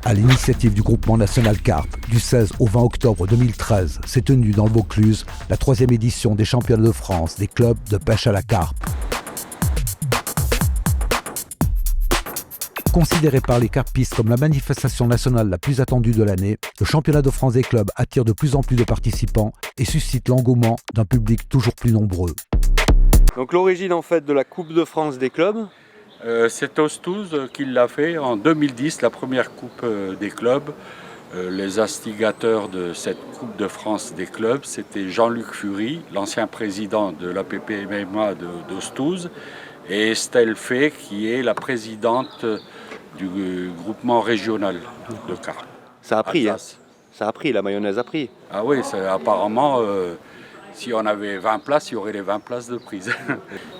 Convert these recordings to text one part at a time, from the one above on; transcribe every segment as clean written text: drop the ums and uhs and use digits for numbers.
À l'initiative du groupement national Carpe, du 16 au 20 octobre 2013, s'est tenue dans le Vaucluse la 3e édition des championnats de France des clubs de pêche à la carpe. Considéré par les carpistes comme la manifestation nationale la plus attendue de l'année, le championnat de France des clubs attire de plus en plus de participants et suscite l'engouement d'un public toujours plus nombreux. Donc l'origine en fait de la Coupe de France des clubs, c'est Ostouze qui l'a fait en 2010, la première Coupe des clubs. Les instigateurs de cette Coupe de France des clubs, c'était Jean-Luc Fury, l'ancien président de l'APP MMA d'Ostouze, et Estelle Fay, qui est la présidente du groupement régional de carpe. ça a pris, hein. Ça a pris, la mayonnaise a pris. Ah oui, apparemment, si on avait 20 places, il y aurait les 20 places de prise.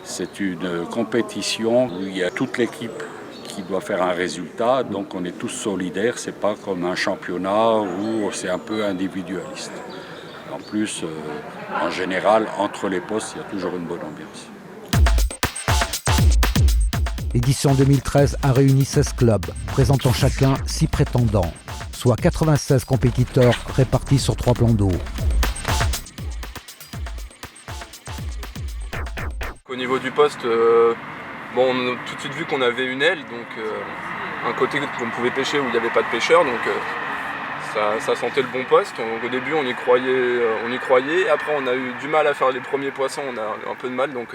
C'est une compétition où il y a toute l'équipe qui doit faire un résultat, donc on est tous solidaires, c'est pas comme un championnat où c'est un peu individualiste. En plus, en général, entre les postes, il y a toujours une bonne ambiance. L'édition 2013 a réuni 16 clubs, présentant chacun 6 prétendants, soit 96 compétiteurs répartis sur 3 plans d'eau. Au niveau du poste, on a tout de suite vu qu'on avait une aile, donc un côté qu'on pouvait pêcher où il n'y avait pas de pêcheurs, donc ça sentait le bon poste. Donc, au début on y croyait, après on a eu du mal à faire les premiers poissons, on a un peu de mal, donc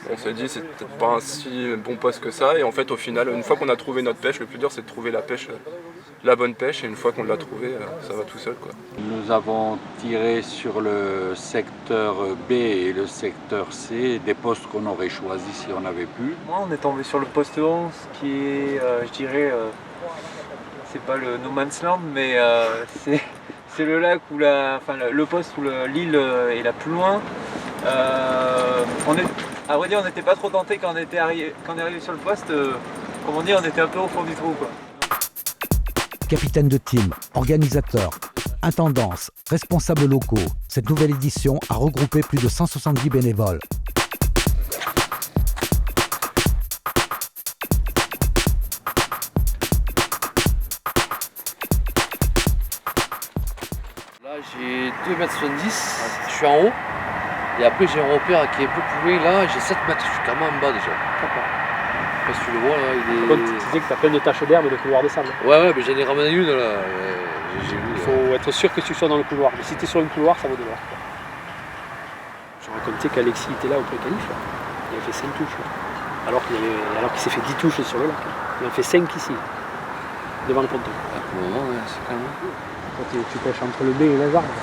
on s'est dit c'est peut-être pas un si bon poste que ça, et en fait au final, une fois qu'on a trouvé notre pêche, le plus dur c'est de trouver la bonne pêche, et une fois qu'on l'a trouvée, ça va tout seul, quoi. Nous avons tiré sur le secteur B et le secteur C des postes qu'on aurait choisis si on avait pu. Moi, on est tombé sur le poste 11 qui est, je dirais, c'est pas le No Man's Land, mais c'est le lac où le poste où l'île est la plus loin. À vrai dire, on n'était pas trop tentés quand on est arrivé sur le poste. Comme on dit, on était un peu au fond du trou, quoi. Capitaine de team, organisateurs, intendances, responsables locaux, cette nouvelle édition a regroupé plus de 170 bénévoles. Là j'ai 2,70 m, je suis en haut. Et après j'ai un repère qui est un peu plus loin, là j'ai 7 mètres, je suis carrément en bas déjà. Je sais pas si tu le vois là, Tu disais que tu as plein de taches d'herbe et de couloirs de sable. Ouais, mais j'en ai ramené une là. J'ai vu. Il faut être sûr que tu sois dans le couloir. Mais si tu es sur le couloir, ça vaut de l'or. Je racontais qu'Alexis était là au pré-qualif. Il a fait 5 touches. Alors qu'il s'est fait 10 touches sur le lac. Il en fait 5 ici, devant le ponton. Pour le moment, ouais, c'est quand même. Toi, tu pêches entre le B et les arbres.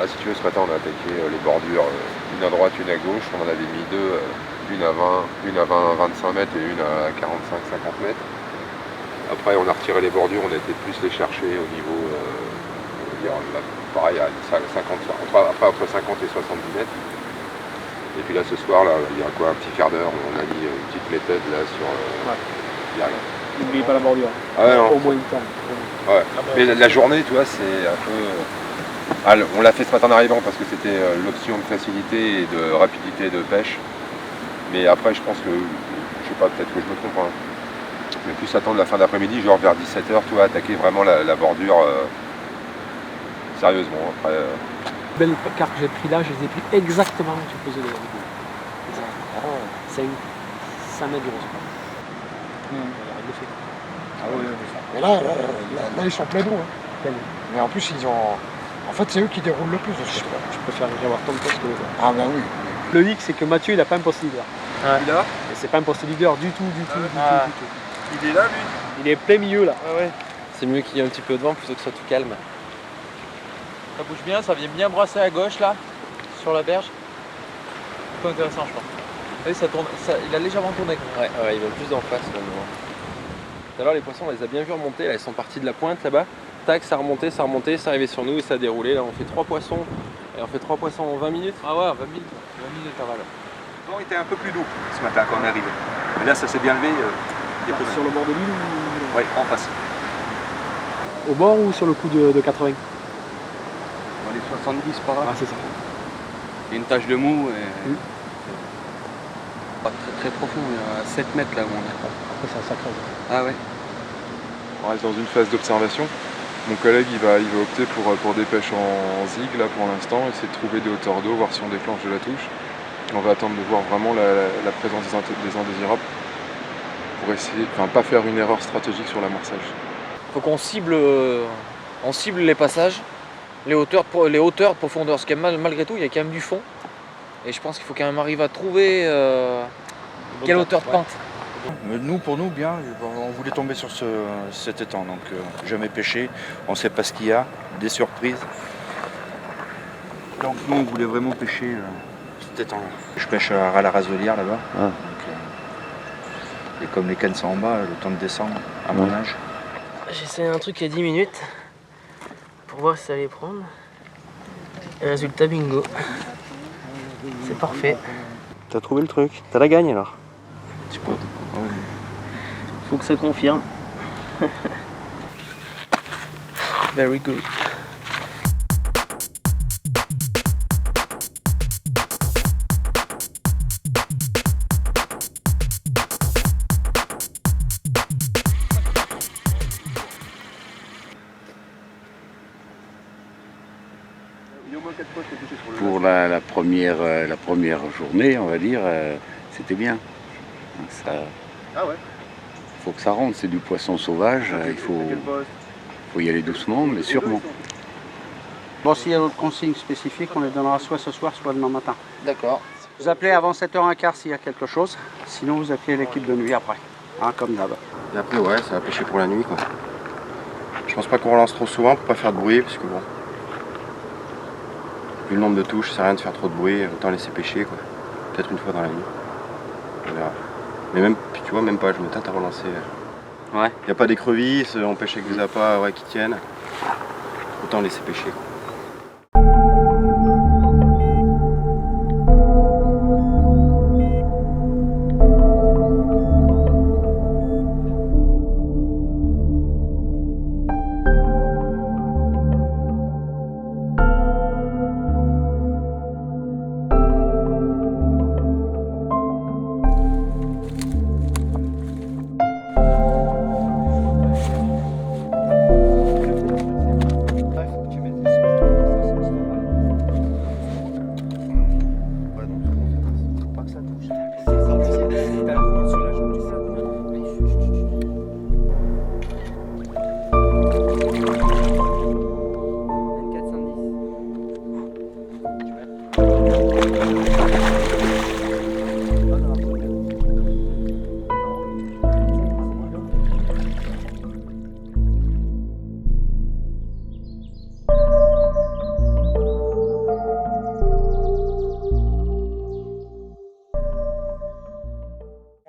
Ah, si tu veux, ce matin on a attaqué les bordures, une à droite, une à gauche. On en avait mis deux, une à 25 mètres et une à 45-50 mètres. Après on a retiré les bordures, on a été plus les chercher au niveau, pareil, à 50, après entre 50 et 70 mètres. Et puis là ce soir, là, il y a quoi, un petit quart d'heure, on a mis une petite méthode là sur... il y a rien. N'oubliez pas la bordure. Ah ouais, au moins une temps. Ouais. Mais la journée, tu vois, c'est un peu... on l'a fait ce matin en arrivant parce que c'était l'option de facilité et de rapidité de pêche. Mais après, je pense que, je sais pas, peut-être que je me trompe, hein, mais plus attendre la fin d'après-midi, genre vers 17h, tu vois, attaquer vraiment la bordure sérieusement. Après, Les belles cartes que j'ai pris là, je les ai pris exactement où tu posais les boules. 5 mètres de rose. Ah oui, mais là, ils sont pleins d'eau. Hein. Mais en plus, en fait, c'est eux qui déroulent le plus. Je préfère avoir ton poste que le vôtre. Ah ben oui. Le hic, c'est que Mathieu, il n'a pas un poste leader. Ouais. Il a Et c'est pas un poste leader du tout. Il est là, lui. Il est plein milieu là. Ouais. C'est mieux qu'il y ait un petit peu de vent plutôt que ça soit tout calme. Ça bouge bien, ça vient bien brasser à gauche là, sur la berge. C'est pas intéressant, je pense. Oui, ça tourne, il a légèrement tourné. Ouais, il va plus d'en face maintenant. Tout à l'heure, les poissons, on les a bien vu remonter. Là, ils sont partis de la pointe là-bas. Tac, ça remontait, c'est arrivé sur nous et ça a déroulé. Là, on fait 3 poissons. Et on fait 3 poissons en 20 minutes. Ah ouais, 20 minutes intervalle. Le vent était un peu plus doux ce matin quand on est arrivé. Mais là, ça s'est bien levé. Sur le bord de l'île ou... Oui, en face. Au bord ou sur le coup de 80? Dans les 70 par là. Ah, c'est ça. Il y a une tache de mou. Et... Pas très, très profond, il y a 7 mètres là où on est. Après, ça creuse. Ah ouais. on reste dans une phase d'observation. Mon collègue il va opter pour des pêches en zig là pour l'instant, essayer de trouver des hauteurs d'eau, voir si on déclenche de la touche. On va attendre de voir vraiment la présence des indésirables pour essayer, pas faire une erreur stratégique sur l'amorçage. Il faut qu'on cible, les passages, les hauteurs de profondeur, parce que malgré tout il y a quand même du fond. Et je pense qu'il faut quand même arriver à trouver quelle hauteur de pente. Pour nous, bien. On voulait tomber sur cet étang, donc jamais pêché. On ne sait pas ce qu'il y a, des surprises. Donc nous, on voulait vraiment pêcher cet étang-là. Je pêche à la Raselière là-bas. Ah. Et comme les cannes sont en bas, le temps de descendre à mon âge. J'ai essayé un truc il y a 10 minutes pour voir si ça allait prendre. Et résultat, bingo. C'est parfait. T'as trouvé le truc? T'as la gagne alors? Tu peux. Faut que ça confirme. Very good. Pour la première journée, on va dire, c'était bien. Ah ouais. Faut que ça rentre, c'est du poisson sauvage, il faut y aller doucement, mais sûrement. Bon, s'il y a d'autres consignes spécifiques, on les donnera soit ce soir, soit demain matin. D'accord. Vous appelez avant 7h15 s'il y a quelque chose, sinon vous appelez l'équipe de nuit après, comme d'hab. Et après, ouais, ça va pêcher pour la nuit, quoi. Je pense pas qu'on relance trop souvent pour pas faire de bruit, parce que bon, vu le nombre de touches, ça sert à rien de faire trop de bruit, autant laisser pêcher, quoi. Peut-être une fois dans la nuit. On verra. Mais même, tu vois, même pas, je me tâte à relancer. Ouais. Y a pas d'écrevisses, on pêche avec des appâts qui tiennent. Autant laisser pêcher, quoi.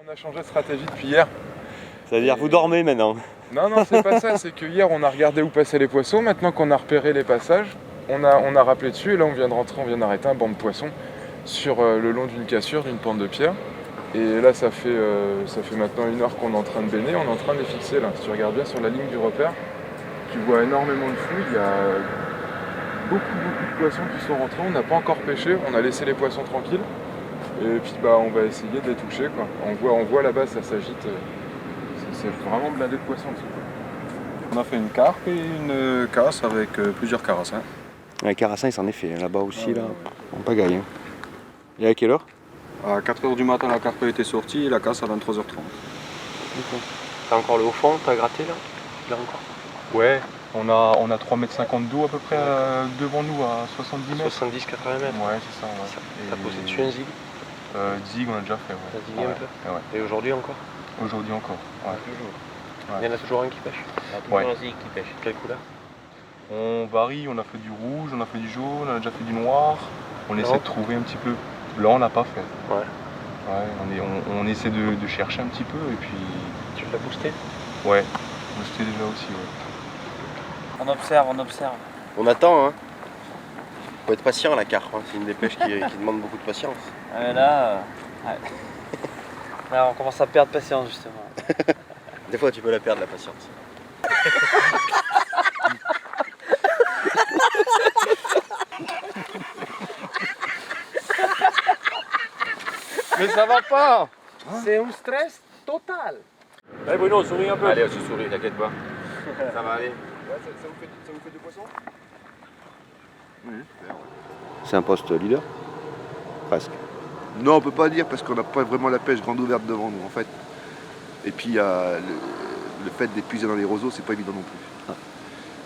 On a changé de stratégie depuis hier. C'est-à-dire vous dormez maintenant? Non, c'est pas ça, c'est que hier on a regardé où passaient les poissons, maintenant qu'on a repéré les passages, on a rappelé dessus et là on vient de rentrer, on vient d'arrêter un banc de poissons sur le long d'une cassure, d'une pente de pierre. Et là ça fait maintenant 1 heure qu'on est en train de baigner, on est en train de les fixer là. Si tu regardes bien sur la ligne du repère, tu vois énormément de flux, il y a beaucoup de poissons qui sont rentrés, on n'a pas encore pêché, on a laissé les poissons tranquilles. Et puis on va essayer de les toucher, quoi. On voit là-bas, ça s'agite. C'est vraiment blindé de poissons dessus. On a fait une carpe et une casse avec plusieurs carassins. Un carassin, il s'en est fait là-bas aussi, là. En pagaille. Hein. Et à quelle heure? À 4h du matin, la carpe a été sortie et la casse à 23h30. T'as encore le haut fond, t'as gratté là? Là encore? Ouais, on a 3,50 m d'eau à peu près devant nous, à 70 mètres. 70-80 mètres. Ouais, c'est ça. Ouais. T'as posé dessus un zig? Zig, on a déjà fait. Ouais. T'as zigué un peu? Ouais. Et aujourd'hui encore? Aujourd'hui encore. Ouais. Toujours. Ouais. Il y en a toujours un qui pêche? Il y a toujours un zig qui pêche. Quelle couleur? On varie, on a fait du rouge, on a fait du jaune, on a déjà fait du noir. On essaie de trouver un petit peu. Blanc, on n'a pas fait. Ouais. Ouais, on essaie de chercher un petit peu et puis. Tu l'as boosté? Ouais, boosté déjà aussi, ouais. On observe, on observe. On attend, hein. Faut être patient à la carpe, hein. C'est une des pêches qui demande beaucoup de patience. Là, on commence à perdre patience justement. Des fois tu peux la perdre la patience. Mais ça va pas. C'est un stress total. Allez Bruno, souris un peu. Allez, on se sourit, t'inquiète pas. Ça va aller. Ça vous fait du poisson? Oui. C'est un poste leader? Presque. Non, on peut pas dire parce qu'on n'a pas vraiment la pêche grande ouverte devant nous en fait. Et puis le fait d'épuiser dans les roseaux, c'est pas évident non plus. Ah.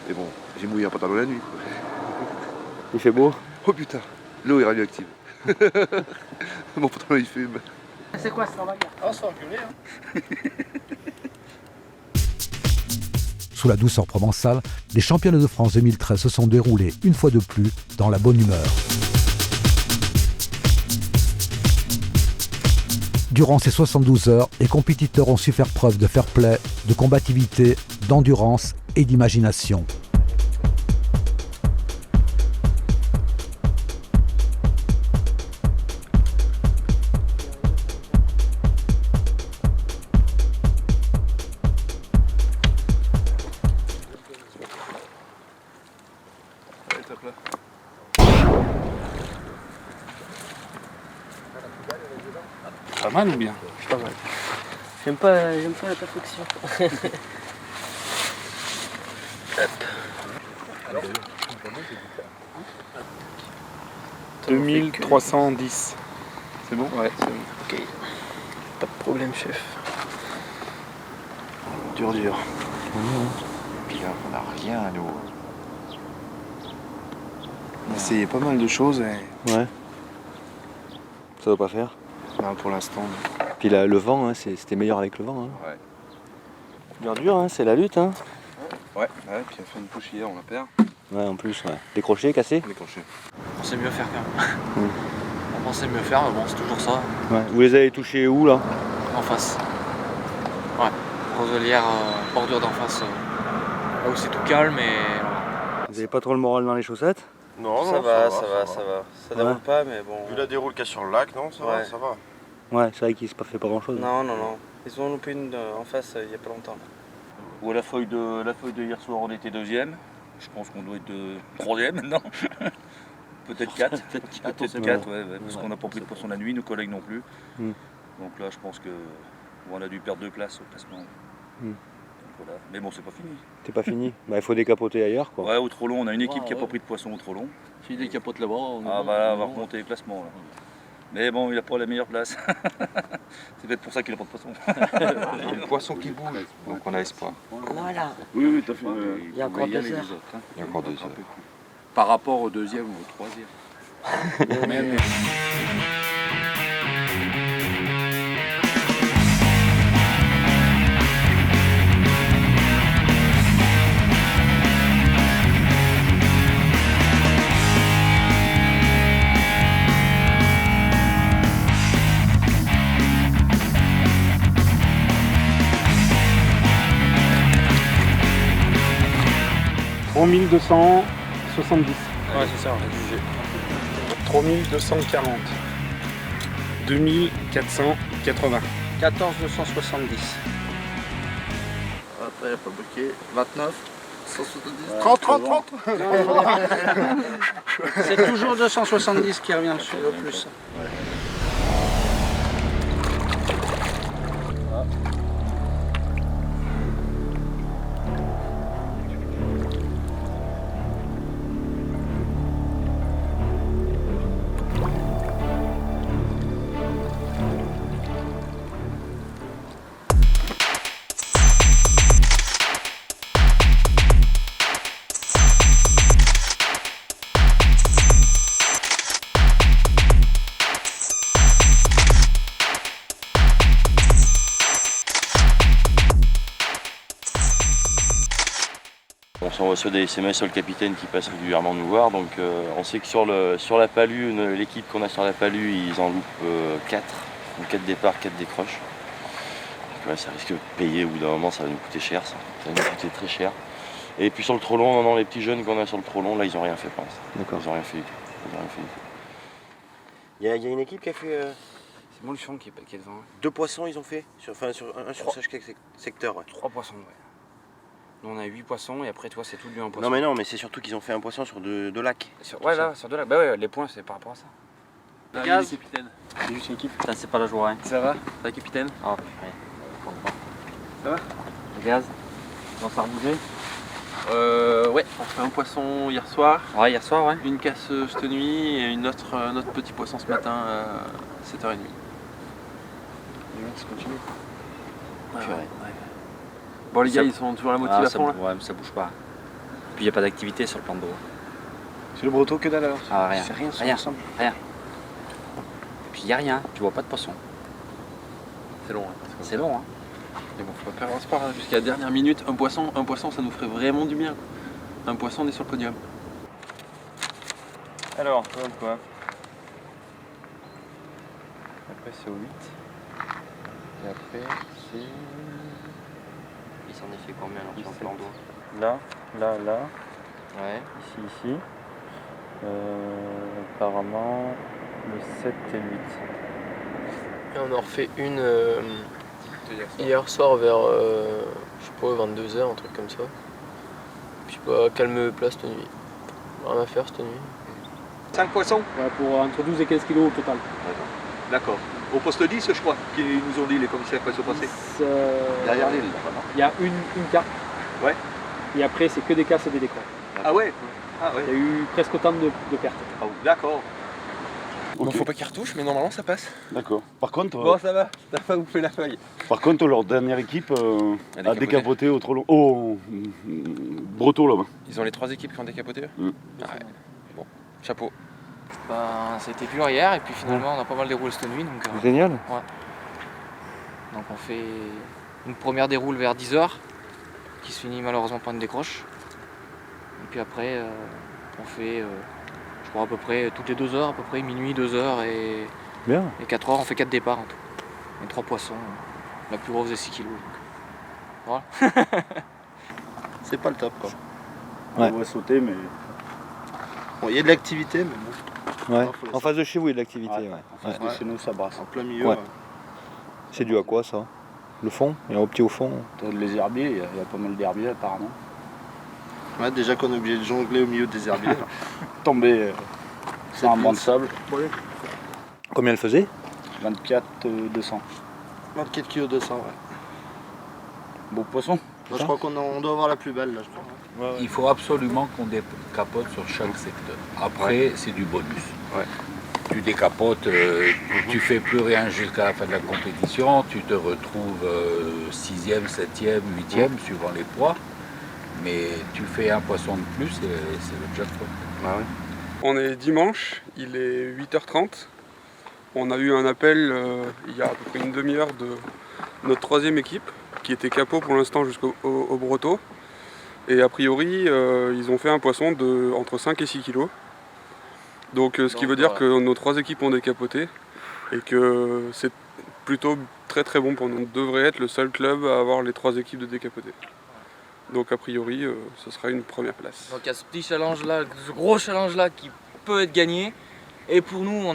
Mais bon, j'ai mouillé un pantalon la nuit. Quoi. Il fait beau? Oh putain, l'eau est radioactive. Mon pantalon il fume. C'est quoi ça, on va dire? On se fait engueuler, hein. Sous la douceur provençale, les championnats de France 2013 se sont déroulés une fois de plus dans la bonne humeur. Durant ces 72 heures, les compétiteurs ont su faire preuve de fair play, de combativité, d'endurance et d'imagination. Pas mal ou bien? Pas mal. J'aime pas la perfection. Hop. 2310. C'est bon? Ouais, c'est bon. Ok. Pas de problème, chef. Dur. Puis là, on n'a rien à nous. On a essayé pas mal de choses et... Ouais. Ça va pas faire? Bah, pour l'instant. Puis là, le vent, hein, c'était meilleur avec le vent. Hein. Ouais. Dur, hein, c'est la lutte. Hein. Ouais, puis on fait une touche hier, on la perd. Ouais, en plus, ouais. Décroché, cassé? Décroché. On pensait mieux faire quand même. On pensait mieux faire, mais bon, c'est toujours ça. Ouais. Vous les avez touchés où là? En face. Ouais. Roselière, bordure d'en face. Là où c'est tout calme et. Vous avez pas trop le moral dans les chaussettes? Non, ça va. Ça déroule pas, mais bon. Vu la déroule qu'il y a sur le lac, non, ça va, ça va. Ouais, c'est vrai qu'il s'est pas fait pas grand chose. Non. Ils ont loupé une en face il y a pas longtemps. Ou à la feuille de hier soir, on était deuxième. Je pense qu'on doit être troisième maintenant. Peut-être 4. Peut-être 4, ouais, parce qu'on n'a pas pris de poisson la nuit, nos collègues non plus. Donc là, je pense qu'on a dû perdre 2 places au classement. Donc voilà. Mais bon, c'est pas fini. C'est pas fini. Bah, il faut décapoter ailleurs, quoi. Ouais, au Trop-Long, on a une équipe qui n'a pas pris de poisson au Trop-Long. Si des capotes là-bas, on va remonter les classements. Là. Mais bon, il n'a pas la meilleure place. C'est peut-être pour ça qu'il n'a pas de poisson. Il y a le poisson qui bouge, donc on a espoir. Voilà. Oui, tout à fait. Il y a encore 2 heures. Il y a encore 2 heures. Par rapport au deuxième ou au troisième. Même. Bon, 1270. Ouais, c'est ça, on a jugé. 3240. 2480. 14270. Après, il n'y a pas bloqué. 29. 170. 30. C'est toujours 270 qui revient sur le plus. On reçoit des SMS sur le capitaine qui passe régulièrement nous voir, donc on sait que sur la palue, l'équipe qu'on a sur la palue, ils en loupent 4, donc 4 départs, 4 décroches. Donc, ouais, ça risque de payer au bout d'un moment, ça va nous coûter cher, ça va nous coûter très cher. Et puis sur le Trop-Long, non, les petits jeunes qu'on a sur le Trop-Long, là ils n'ont rien fait, je pense. D'accord. Ils n'ont rien fait du tout. Il y a une équipe qui a fait C'est Montluchon qui est devant. 2 poissons, ils ont fait sur chaque secteur. Ouais. 3 poissons, ouais. Nous on a 8 poissons et après toi c'est tout lui un poisson. Non mais non, mais c'est surtout qu'ils ont fait un poisson sur 2 lacs. Ouais, là, sur 2 lacs. Bah ouais, les points c'est par rapport à ça. Le gaz, capitaine. C'est juste une équipe. Putain, c'est pas la joie, hein. Ça va? Ça va, capitaine? Ah, ouais. Ça va? Le gaz? Dans ça rebougé Ouais, on fait un poisson hier soir. Ouais, hier soir, ouais. Une casse cette nuit et un autre petit poisson ce matin à 7h30. Ça continue. Ouais. Bon, les gars, ils sont toujours à la motive à fond là. Ouais, mais ça bouge pas. Puis il n'y a pas d'activité sur le plan d'eau. C'est le breton que dalle alors? Ah, rien. C'est rien, Rien. ensemble. Rien. Et puis il n'y a rien, tu vois pas de poisson. C'est long. C'est long, hein. Mais bon, faut pas perdre espoir hein. Jusqu'à la dernière minute. Un poisson, ça nous ferait vraiment du bien. Un poisson, on est sur le podium. Alors, quoi? Après c'est au 8. Et après c'est... Il s'en est fait combien alors sur le plan d'eau? Là. Ouais. Ici. Apparemment le 7 et 8. Et on en refait une hier soir vers, je sais pas, 22h, un truc comme ça. Je sais pas, calme place cette nuit. Rien à faire cette nuit. 5 poissons? Ouais, pour entre 12 et 15 kilos au total. D'accord. Au poste 10, je crois, qui nous ont dit les commissaires quoi se passer. Derrière l'île, là-bas, non? Il y a une carte. Ouais. Et après, c'est que des casses et des décors. Ah ouais? Il y a eu presque autant de pertes. Ah, d'accord. Bon, faut pas qu'il retouche, mais normalement ça passe. D'accord. Par contre, Bon, ça va, t'as pas bouffé la feuille. par contre, leur dernière équipe a décapoté au trop long. Oh, Breton là-bas. Ils ont les 3 équipes qui ont décapoté. Mm. Ah ouais. Bon, chapeau. Ben, ça a été dur hier et puis finalement on a pas mal déroulé cette nuit. Donc, Génial. Ouais. Donc on fait une première déroule vers 10h qui se finit malheureusement par une décroche. Et puis après on fait je crois à peu près toutes les 2 heures, à peu près minuit, 2h et 4h, on fait 4 départs en tout. Et 3 poissons. La plus grosse est 6 kg. Voilà. C'est pas le top quoi. On va sauter, mais. Bon, il y a de l'activité, mais bon. Ouais. En face de chez vous, il y a de l'activité. Ouais. En face de chez nous, ça brasse. En plein milieu. Ouais. C'est dû à quoi ça? Le fond? Il y a un petit au fond? Les herbiers, il y a pas mal d'herbiers apparemment. Ouais, déjà qu'on est obligé de jongler au milieu des herbiers. Tomber sur un banc de sable. Combien elle faisait? 24 200. 24 kg 200, ouais. Beau poisson. Moi, je crois qu'on doit avoir la plus belle là, je crois. Il faut absolument qu'on décapote sur chaque secteur. Après, c'est du bonus. Tu décapotes, tu fais plus rien jusqu'à la fin de la compétition, tu te retrouves 6e, 7e, 8e, suivant les poids. Mais tu fais un poisson de plus et c'est le jackpot. On est dimanche, il est 8h30. On a eu un appel il y a à peu près une demi-heure de notre 3e équipe qui était capot pour l'instant jusqu'au Breton. Et a priori, ils ont fait un poisson de entre 5 et 6 kilos. Donc ce qui veut dire que nos 3 équipes ont décapoté et que c'est plutôt très très bon pour nous. On devrait être le seul club à avoir les 3 équipes de décapoter. Donc a priori, ce sera une première place. Donc il y a ce petit challenge là, ce gros challenge là qui peut être gagné. Et pour nous,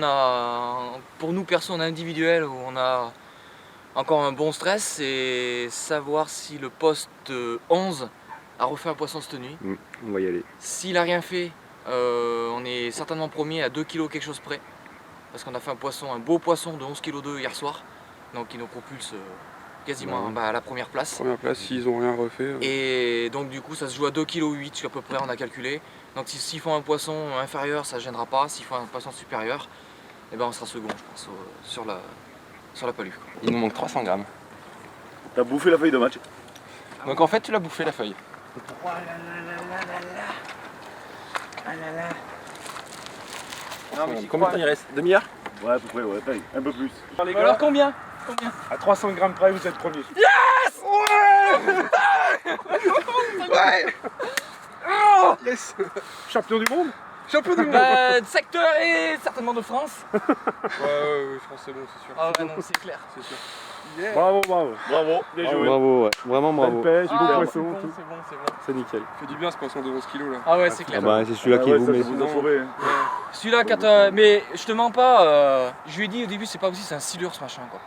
perso, on a individuel où on a encore un bon stress, c'est savoir si le poste 11 a refait un poisson cette nuit. On va y aller. S'il n'a rien fait, on est certainement premier à 2 kg quelque chose près. Parce qu'on a fait un beau poisson de 11 kg 2 hier soir. Donc il nous propulse quasiment à la première place. Première place s'ils n'ont rien refait. Et donc du coup ça se joue à 2 kg 8 à peu près, on a calculé. Donc s'ils font un poisson inférieur, ça ne gênera pas. S'ils font un poisson supérieur, eh ben, on sera second je pense sur la palue. Il nous manque 300 grammes. T'as bouffé la feuille de match. Donc en fait tu l'as bouffé la feuille. Oh là là là là là là. Ah là là. Combien de temps il reste? Demi-heure? Ouais, à peu près, ouais, un peu plus. Alors combien? À 300 grammes près, vous êtes premier. Yes! Ouais. Oh yes. Champion du monde? Champion du monde. Secteur et certainement de France. Ouais, France c'est bon, c'est sûr. Ah ouais, non, c'est clair. C'est sûr. Yeah. Bravo, bien joué. Bravo, ouais. Vraiment bravo. Belle pêche, beau poisson, c'est bon, tout. c'est bon. C'est nickel. Fait du bien ce poisson de 11 kilos là. Ah ouais, c'est clair. Ah bah, c'est celui-là qui vous met. Vous a sauvé. Celui-là, mais je te mens pas, je lui ai dit au début, c'est pas possible, c'est un silure ce machin quoi.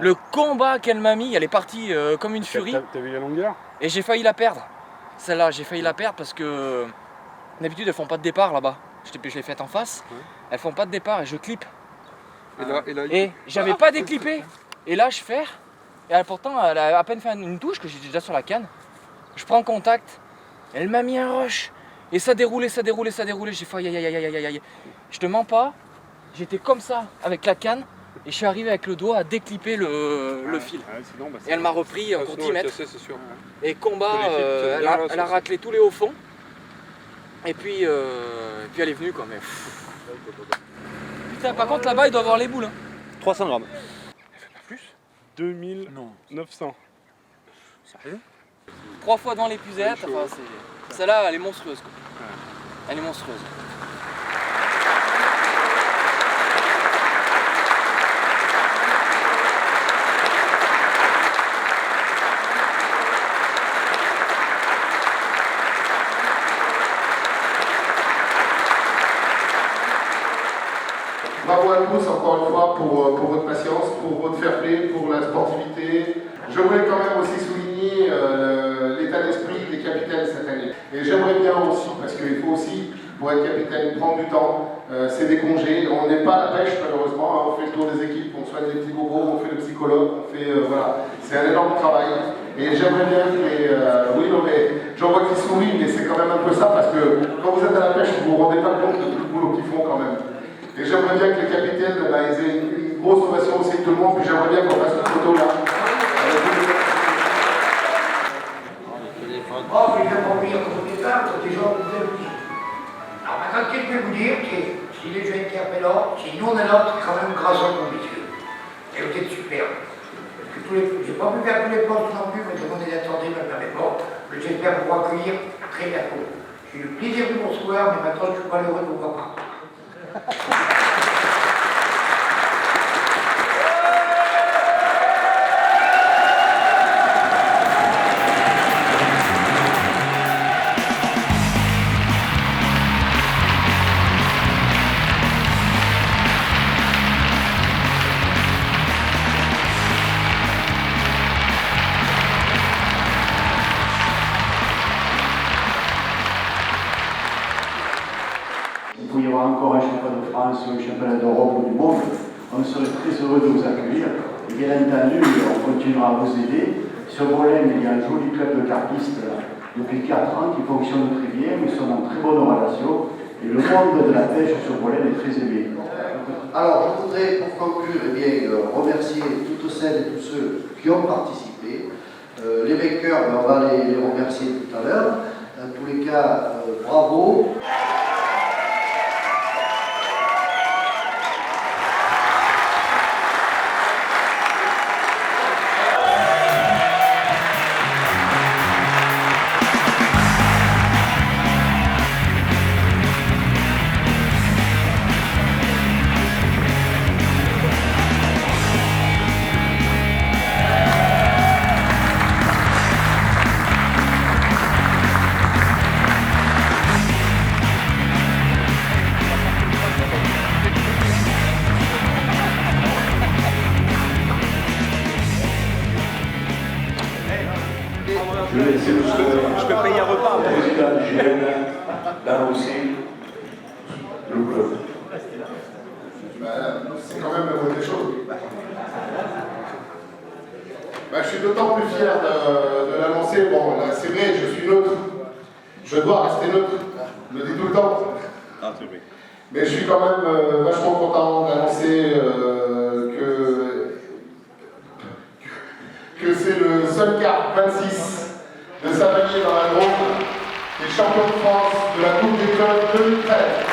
Le combat qu'elle m'a mis, elle est partie comme une furie. T'as vu la longueur? Et j'ai failli la perdre. Celle-là, j'ai failli la perdre parce que d'habitude elles font pas de départ là-bas. Je l'ai faite en face. Elles font pas de départ et je clip. Et j'avais pas déclippé. Et là je fais. Et pourtant elle a à peine fait une touche que j'étais déjà sur la canne. Je prends contact, elle m'a mis un rush. Et ça déroulait, ça déroulait, ça déroulait. J'ai fait aïe aïe aïe aïe aïe aïe. Je te mens pas, j'étais comme ça avec la canne et je suis arrivé avec le doigt à déclipper le fil. Et elle m'a repris pour 10 mètres. Et combat, elle a raclé tous les hauts fonds. Et puis elle est venue quoi. Mais... Putain, par contre là-bas il doit avoir les boules. Hein. 300 grammes. 2900. Sérieux 3 fois devant l'épuisette, enfin, celle-là elle est monstrueuse quoi. Elle est monstrueuse. Bravo à tous encore une fois pour votre patience, pour votre fair play, pour la sportivité. Je voulais quand même aussi souligner l'état d'esprit des capitaines cette année. Et j'aimerais bien aussi, parce qu'il faut aussi, pour être capitaine, prendre du temps. C'est des congés, on n'est pas à la pêche malheureusement, hein. On fait le tour des équipes, on soigne les petits bobos, on fait le psychologue, on fait, voilà. C'est un énorme travail. Et j'aimerais bien que les... oui, non mais j'en vois qui sourient, mais c'est quand même un peu ça, parce que quand vous êtes à la pêche, vous vous rendez pas compte de tout le boulot qu'ils font quand même. Et j'aimerais bien que les capitaines ils aient une grosse ovation aussi de tout le monde, puis j'aimerais bien qu'on fasse une photo là. Oh, mais j'ai pas oublié au départ, quand les gens vous aiment. Alors maintenant, qu'est-ce que je vais vous dire, c'est si les jeunes qui appellent l'ordre, si nous on est l'ordre, c'est quand même grâce à vous, messieurs. Et vous êtes super. Parce que j'ai pas pu faire tous les postes non plus, mais tout le monde est attendu, me permet pas. Mais j'espère vous accueillir très bientôt. J'ai eu le plaisir de vous recevoir, mais maintenant je suis pas heureux de vous voir. Il y aura encore un championnat de France ou un championnat d'Europe ou du monde, on serait très heureux de vous accueillir. Et bien entendu, on continuera à vous aider. Sur Bolène, il y a un joli club de carpistes depuis 4 ans qui fonctionne très bien. Nous sommes en très bonne relation et le monde de la pêche sur Bolène est très aimé. Alors, je voudrais, pour conclure, remercier toutes celles et tous ceux qui ont participé. Les vainqueurs, on va les remercier tout à l'heure. Dans tous les cas, bravo. Je peux payer un repas. Président du GN, d'annoncer le club. C'est quand même la bonne des choses. Je suis d'autant plus fier de l'annoncer. Bon, là, c'est vrai, je suis neutre. Je dois rester neutre. Je le dis tout le temps. Mais je suis quand même vachement content d'annoncer que c'est le seul carp 26 de Savanier dans la Drôme, qui est champion de France de la Coupe des clubs 2013.